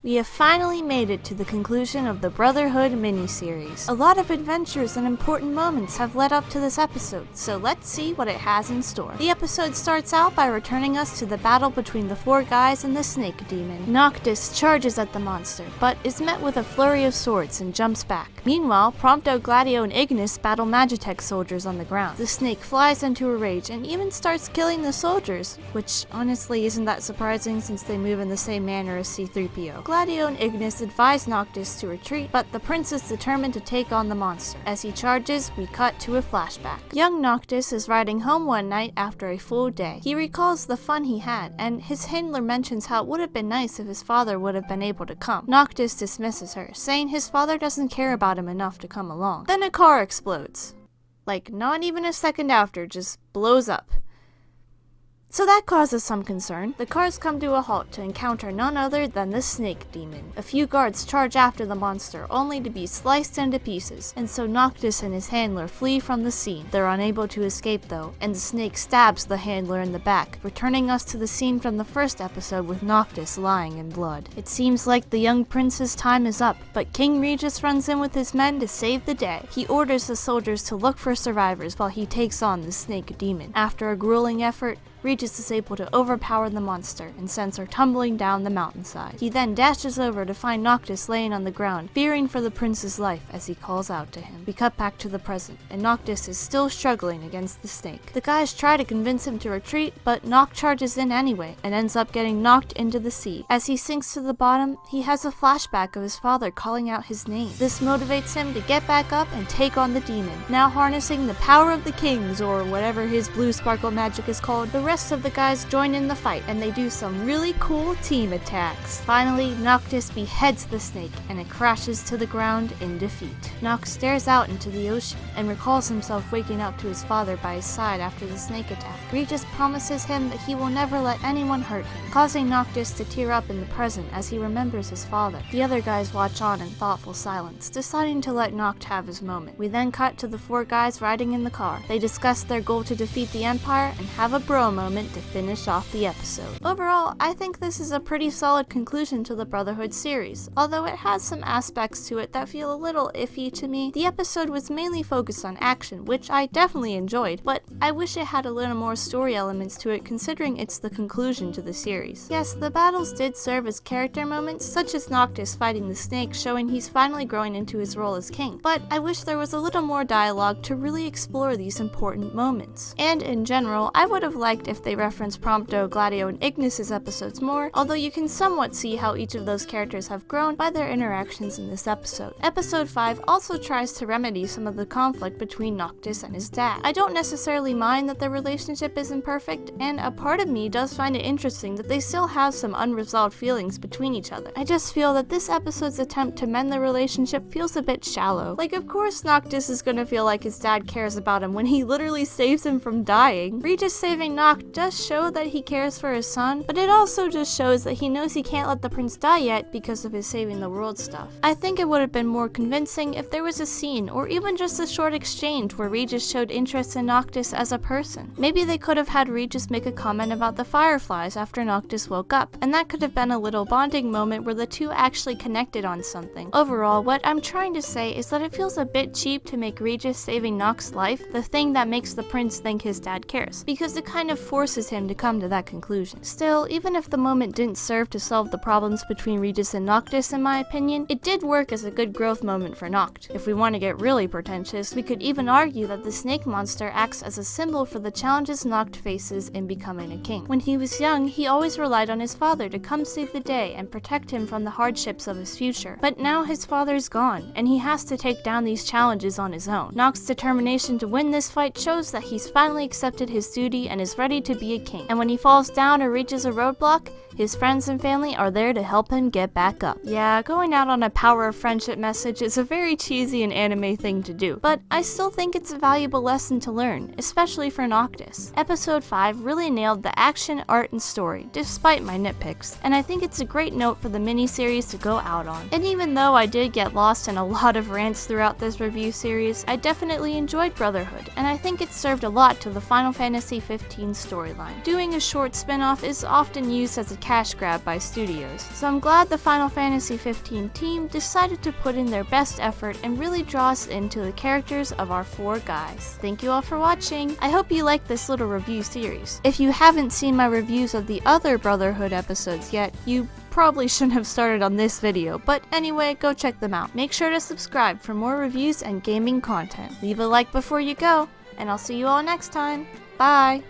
We have finally made it to the conclusion of the Brotherhood miniseries. A lot of adventures and important moments have led up to this episode, so let's see what it has in store. The episode starts out by returning us to the battle between the four guys and the snake demon. Noctis charges at the monster, but is met with a flurry of swords and jumps back. Meanwhile, Prompto, Gladio, and Ignis battle Magitech soldiers on the ground. The snake flies into a rage and even starts killing the soldiers, which honestly isn't that surprising since they move in the same manner as C-3PO. Gladio and Ignis advise Noctis to retreat, but the prince is determined to take on the monster. As he charges, we cut to a flashback. Young Noctis is riding home one night after a full day. He recalls the fun he had, and his handler mentions how it would have been nice if his father would have been able to come. Noctis dismisses her, saying his father doesn't care about him enough to come along. Then a car explodes. Like, not even a second after, just blows up. So that causes some concern. The cars come to a halt to encounter none other than the snake demon. A few guards charge after the monster, only to be sliced into pieces, and so Noctis and his handler flee from the scene. They're unable to escape though, and the snake stabs the handler in the back, returning us to the scene from the first episode with Noctis lying in blood. It seems like the young prince's time is up, but King Regis runs in with his men to save the day. He orders the soldiers to look for survivors while he takes on the snake demon. After a grueling effort, Regis is able to overpower the monster and sends her tumbling down the mountainside. He then dashes over to find Noctis laying on the ground, fearing for the prince's life as he calls out to him. We cut back to the present, and Noctis is still struggling against the snake. The guys try to convince him to retreat, but Noct charges in anyway and ends up getting knocked into the sea. As he sinks to the bottom, he has a flashback of his father calling out his name. This motivates him to get back up and take on the demon. Now harnessing the power of the kings, or whatever his blue sparkle magic is called, the rest of the guys join in the fight, and they do some really cool team attacks. Finally, Noctis beheads the snake, and it crashes to the ground in defeat. Noct stares out into the ocean, and recalls himself waking up to his father by his side after the snake attack. Regis promises him that he will never let anyone hurt him, causing Noctis to tear up in the present as he remembers his father. The other guys watch on in thoughtful silence, deciding to let Noct have his moment. We then cut to the four guys riding in the car. They discuss their goal to defeat the Empire, and have a bro moment to finish off the episode. Overall, I think this is a pretty solid conclusion to the Brotherhood series, although it has some aspects to it that feel a little iffy to me. The episode was mainly focused on action, which I definitely enjoyed, but I wish it had a little more story elements to it considering it's the conclusion to the series. Yes, the battles did serve as character moments, such as Noctis fighting the snake showing he's finally growing into his role as king, but I wish there was a little more dialogue to really explore these important moments. And in general, I would have liked if they reference Prompto, Gladio, and Ignis' episodes more, although you can somewhat see how each of those characters have grown by their interactions in this episode. Episode 5 also tries to remedy some of the conflict between Noctis and his dad. I don't necessarily mind that their relationship isn't perfect, and a part of me does find it interesting that they still have some unresolved feelings between each other. I just feel that this episode's attempt to mend the relationship feels a bit shallow. Like, of course Noctis is gonna feel like his dad cares about him when he literally saves him from dying. Regis saving Noct does show that he cares for his son, but it also just shows that he knows he can't let the prince die yet because of his saving the world stuff. I think it would have been more convincing if there was a scene, or even just a short exchange where Regis showed interest in Noctis as a person. Maybe they could have had Regis make a comment about the fireflies after Noctis woke up, and that could have been a little bonding moment where the two actually connected on something. Overall, what I'm trying to say is that it feels a bit cheap to make Regis saving Noct's life the thing that makes the prince think his dad cares, because it kind of forces him to come to that conclusion. Still, even if the moment didn't serve to solve the problems between Regis and Noctis, in my opinion, it did work as a good growth moment for Noct. If we want to get really pretentious, we could even argue that the snake monster acts as a symbol for the challenges Noct faces in becoming a king. When he was young, he always relied on his father to come save the day and protect him from the hardships of his future. But now his father's gone, and he has to take down these challenges on his own. Noct's determination to win this fight shows that he's finally accepted his duty and is ready to be a king. And when he falls down or reaches a roadblock, his friends and family are there to help him get back up. Yeah, going out on a power of friendship message is a very cheesy and anime thing to do, but I still think it's a valuable lesson to learn, especially for Noctis. Episode 5 really nailed the action, art, and story, despite my nitpicks, and I think it's a great note for the miniseries to go out on. And even though I did get lost in a lot of rants throughout this review series, I definitely enjoyed Brotherhood, and I think it served a lot to the Final Fantasy XV story. storyline. Doing a short spin-off is often used as a cash grab by studios, so I'm glad the Final Fantasy XV team decided to put in their best effort and really draw us into the characters of our 4 guys. Thank you all for watching. I hope you liked this little review series. If you haven't seen my reviews of the other Brotherhood episodes yet, you probably shouldn't have started on this video, but anyway, go check them out. Make sure to subscribe for more reviews and gaming content. Leave a like before you go, and I'll see you all next time. Bye!